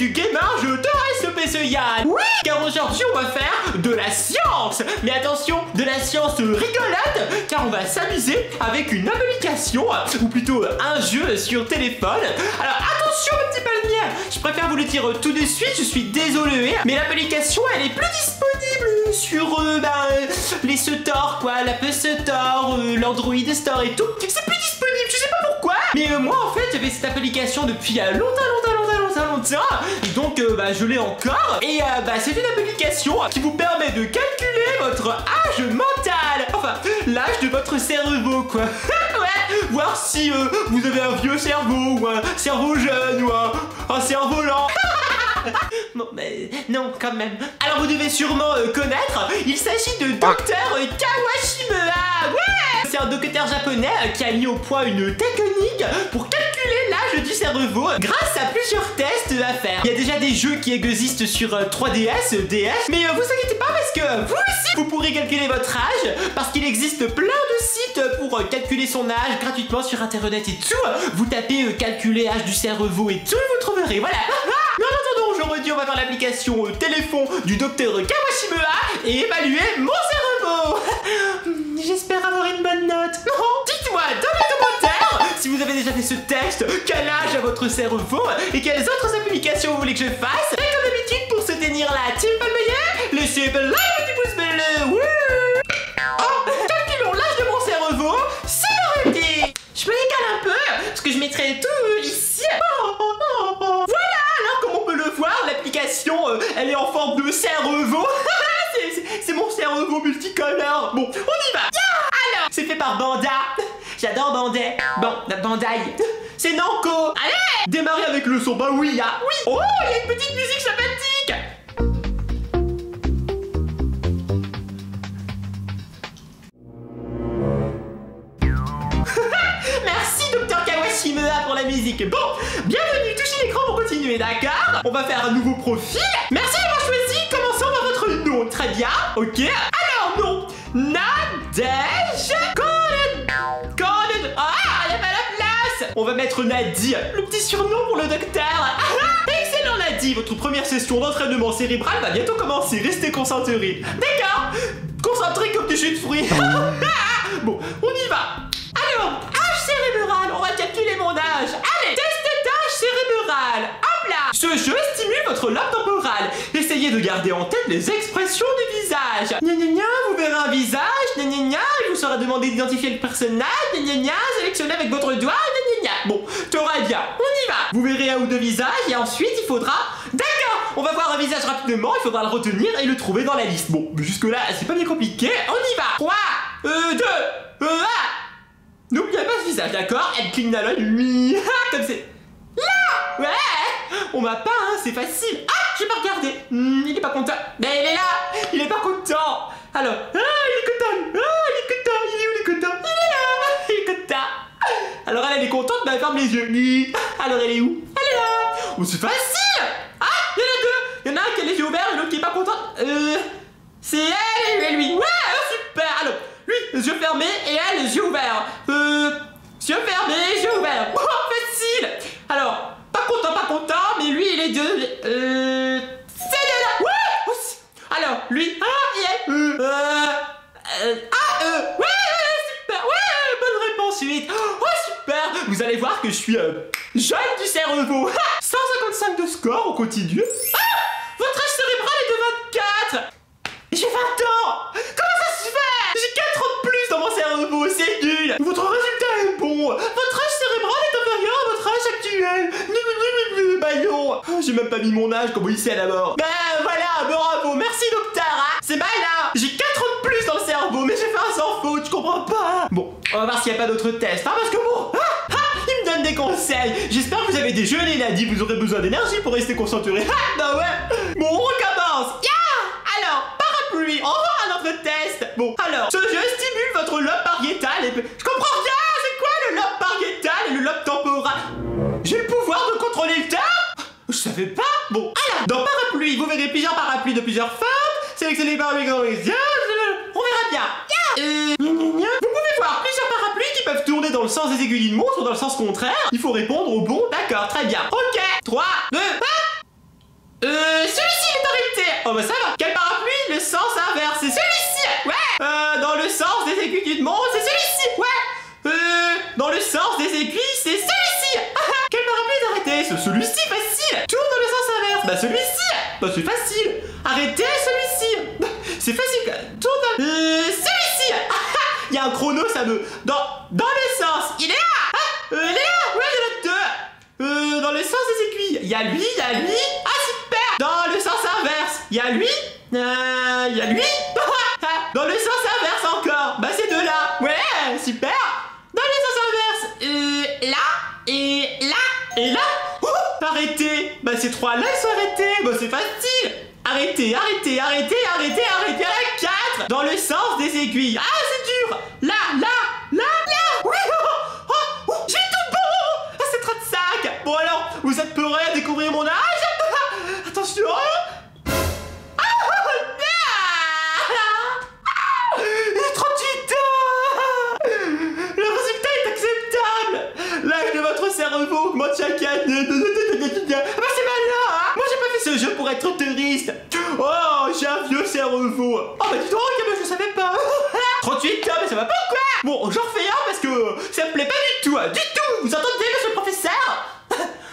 du gamer, je te respecte ce Yann. Oui, car aujourd'hui on va faire de la science. Mais attention, de la science rigolote, car on va s'amuser avec une application, ou plutôt un jeu sur téléphone. Alors attention mes petits palmiers, je préfère vous le dire tout de suite, je suis désolé, mais l'application elle est plus disponible sur les stores quoi, l'Apple Store, l'Android Store et tout. C'est plus disponible, je sais pas pourquoi. Mais moi en fait j'avais cette application depuis longtemps. Donc je l'ai encore. Et c'est une application qui vous permet de calculer votre âge mental. Enfin, l'âge de votre cerveau quoi. Ouais, voir si vous avez un vieux cerveau ou un cerveau jeune ou un cerveau lent. Bon, mais non, quand même. Alors, vous devez sûrement connaître, il s'agit de Dr Kawashimura. Ouais, c'est un docteur japonais qui a mis au point une technique pour calculer l'âge du cerveau grâce à plusieurs tests à faire. Il y a déjà des jeux qui existent sur 3DS, DS, mais vous inquiétez pas parce que vous aussi, vous pourrez calculer votre âge parce qu'il existe plein de sites pour calculer son âge gratuitement sur internet et tout. Vous tapez calculer âge du cerveau et tout, vous trouverez, voilà. Mais en attendant, aujourd'hui, on va faire l'application téléphone du docteur Kawashimura et évaluer mon cerveau. J'espère avoir une bonne note. Dites-moi dans les commentaires si vous avez déjà fait ce test, quel âge a votre cerveau et quelles autres applications vous voulez que je fasse. Et comme d'habitude, pour soutenir la team Palmeyer, laissez un like, un petit pouce bleu. Oui. Oh, calculons l'âge de mon cerveau. C'est parti. Je me décale un peu parce que je mettrai tout ici. Voilà, alors comme on peut le voir, l'application elle est en forme de cerveau. C'est mon cerveau multicolore. Bon, on y va. Alors, c'est fait par Banda. J'adore Bandai. Bon, Bandai. C'est Namco. Allez, démarrer avec le son. Bah oui, oui. Oh, il y a une petite musique sympathique. Merci Dr Kawashimura pour la musique. Bon, bienvenue, touchez l'écran pour continuer, d'accord? On va faire un nouveau profil. Merci d'avoir choisi. Commençons par votre nom. Très bien, ok. Alors, nom. Nadège. Ah, il n'y a pas la place. On va mettre Nadi, le petit surnom pour le docteur. Excellent Nadi, votre première session d'entraînement cérébral va bientôt commencer. Restez concentrés. D'accord. Concentrés comme des jus de fruits. Bon, on y va. Alors, âge cérébral, on va calculer mon âge. Allez, test d'âge cérébral. Hop là. Ce jeu stimule votre lobe temporal. Essayez de garder en tête les expressions du visage. Gna gna gna, vous verrez un visage. Gna gna gna, il vous sera demandé d'identifier le personnage. Gna gna gna, sélectionnez avec votre doigt. Gna gna gna. Bon, t'auras bien, on y va. Vous verrez un ou deux visages et ensuite il faudra... D'accord, on va voir un visage rapidement, il faudra le retenir et le trouver dans la liste. Bon, jusque là, c'est pas bien compliqué. On y va. 3, 2, 1... N'oubliez pas ce visage, d'accord? Elle cligne à l'œil, oui. Comme c'est... Là. Ouais. On m'a pas, hein, c'est facile. Ah, j'ai pas regardé. Il est pas content. Mais il est là. Il est pas content. Alors, il est content. Il est content. Il est où, il est content? Il est là. Il est content. Alors elle est contente, mais elle ferme les yeux. Alors elle est où? Elle est là. Oh, c'est facile. Ah, il y en a deux. Il y en a un qui a les yeux ouverts et l'autre qui est pas content. C'est elle et lui. Ouais, super. Alors, lui, les yeux fermés et elle, les yeux ouverts. Yeux fermés, yeux ouverts. Oh, facile. Alors, pas content, mais lui, il est deux. C'est là. Ouais. Alors, lui, ouais, super. Ouais, bonne réponse, 8. Oh, super. Vous allez voir que je suis jeune du cerveau. 155 de score, on continue. Votre âge cérébral est de 24. J'ai 20 ans. Comment ça se fait? J'ai 4 ans de plus dans mon cerveau, c'est nul. Votre résultat est bon. Votre âge cérébral est inférieur à votre âge actuel. Bah non. J'ai même pas mis mon âge, comment il sait d'abord? Bah voilà, bravo, merci docteur. C'est mal là. J'ai 4 ans de plus dans le cerveau, mais j'ai fait un sans faute, tu comprends pas? Bon, on va voir s'il n'y a pas d'autres tests, hein, parce que bon... il me donne des conseils. J'espère que vous avez déjeuné, il a dit, vous aurez besoin d'énergie pour rester concentré. Bah ouais. Bon, on recommence. Alors, parapluie, on va à notre test. Bon, alors, ce jeu stimule votre lobe pariétal et... Je comprends rien, c'est quoi le lobe pariétal et le lobe temporal? J'ai le pouvoir de contrôler le temps? Je savais pas. Bon, alors, dans parapluie, vous verrez plusieurs parapluies de plusieurs formes. Sélectionnez les parapluies, on verra bien. Vous pouvez voir plusieurs parapluies qui peuvent tourner dans le sens des aiguilles d'une montre ou dans le sens contraire. Il faut répondre au bon. D'accord, très bien. Ok, 3, 2, 1. Bah celui-ci. Bah c'est facile. Arrêtez celui-ci. C'est facile. Celui-ci. Il y a un chrono, ça me... Dans le sens. Il est là. Il est là. Ouais, il y en a deux. Dans le sens des aiguilles. Il y a lui, il y a lui. Ah super. Dans le sens inverse. Il y a lui. Il y a lui. Dans le sens inverse encore. Bah c'est deux là. Ouais, super. Dans le sens inverse. Là. Et là. Et là. Arrêtez. Bah ces trois là ils sont arrêtés. Bah c'est facile. Arrêtez, arrêtez, arrêtez, arrêtez, arrêtez. À 4. Dans le sens des aiguilles. Ah c'est dur. Là. Oui. J'ai tout bon. C'est 35. Bon alors, vous êtes peurés à découvrir mon âge. Attention. 38 ans. Le résultat est acceptable. L'âge de votre cerveau augmente chaque année. Ah bah c'est malin, hein. Moi j'ai pas fait ce jeu pour être touriste. Oh, j'ai un vieux cerveau. Oh bah dis donc, je savais pas. 38 ans, mais ça va pas ou quoi? Bon, j'en refais un parce que ça me plaît pas du tout. Du tout. Vous entendez, monsieur le professeur?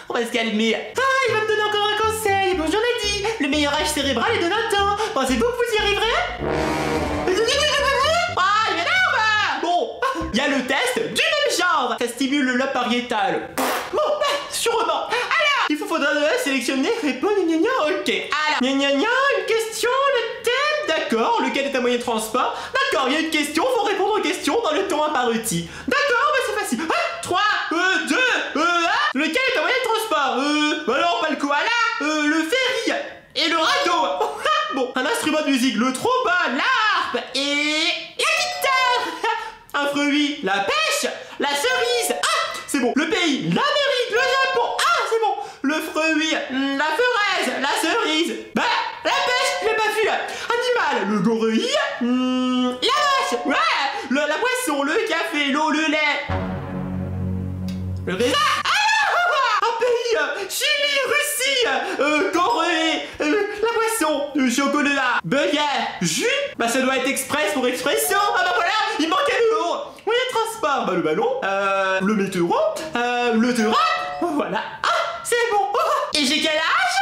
On va se calmer. Ah, il va me donner encore un conseil. Bon, j'en ai dit. Le meilleur âge cérébral est de 20 ans. Pensez-vous que vous y arriverez? Ah, il m'énerve. Bon, il y a le test du même genre. Ça stimule le lobe pariétal. Bon, sûrement. Alors, il vous faudra sélectionner, répondre, ok. Alors, une question, le thème, d'accord. Lequel est un moyen de transport? D'accord, il y a une question, faut répondre aux questions dans le temps imparti. D'accord, bah c'est facile. 3, 2, 1. Lequel est un moyen de transport? Bah non, pas le koala, le ferry et le radeau. Bon, un instrument de musique, le trombone, l'harpe et la guitare. Un fruit, la pêche, la cerise. Ah, c'est bon. Le pays, l'Amérique, le Japon. Ah, c'est bon. Le fruit, la fraise, la cerise. Bah, la pêche, je l'ai pas vu. Animal, le gorille, la vache. Ouais, la boisson, le café, l'eau, le lait. Le raisin. Un pays, Chili, Russie, Corée, la boisson, le chocolat, burger, jus. Bah ça doit être express pour expression. Ah bah voilà, il manquait le haut. Moyen de transport, bah le ballon, le météoro, le terrain. Voilà. Ah, c'est bon. Et j'ai quel âge?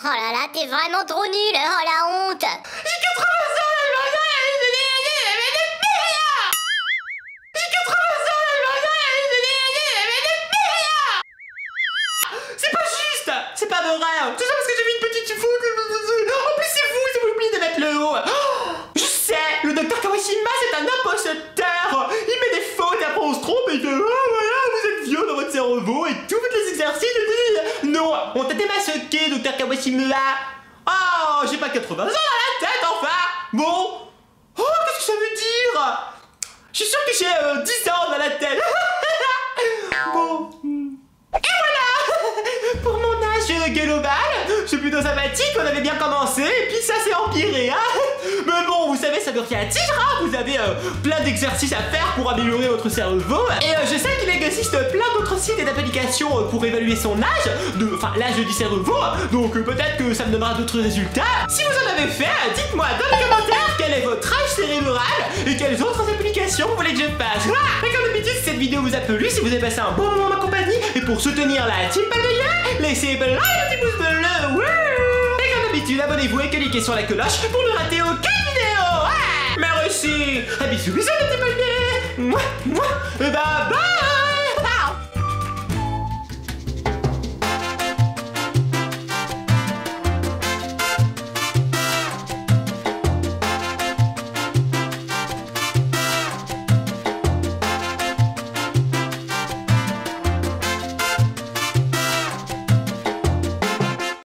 Oh là là, t'es vraiment trop nul. Oh la honte. J'ai 80 ans. C'est pas juste. C'est pas vrai. Tout ça parce que j'ai vu une petite faute. En plus c'est vous oubliez de mettre le haut. Je sais, le docteur Kawashima c'est un imposteur. Il met des fautes et après on se trompe et que voilà, vous êtes vieux dans votre cerveau et tout, faites les exercices. Non, on t'a démasqué, docteur Kawashima. Oh, j'ai pas 80 ans dans la tête enfin. Bon. Oh, qu'est-ce que ça veut dire? Je suis sûr que j'ai 10 ans dans la tête. Bon. Et voilà. Pour mon âge global, je suis plutôt sympathique, on avait bien commencé, et puis ça s'est empiré, hein. Mais bon, vous savez, ça veut rien dire, hein. Vous avez plein d'exercices à faire pour améliorer votre cerveau, et je sais qu'il existe plein d'autres sites et d'applications pour évaluer son âge, enfin l'âge du cerveau, donc peut-être que ça me donnera d'autres résultats. Si vous en avez fait, dites-moi dans les commentaires quel est votre âge cérébral, et quelles autres applications vous voulez que je fasse. Et comme d'habitude, si cette vidéo vous a plu, si vous avez passé un bon moment en ma compagnie, et pour soutenir la team Palmelia, laissez un petit pouce bleu, et comme d'habitude, abonnez-vous et cliquez sur la cloche pour ne rater aucune vidéo. Merci. À bisous, bisous les petits palmiers. Bye bye.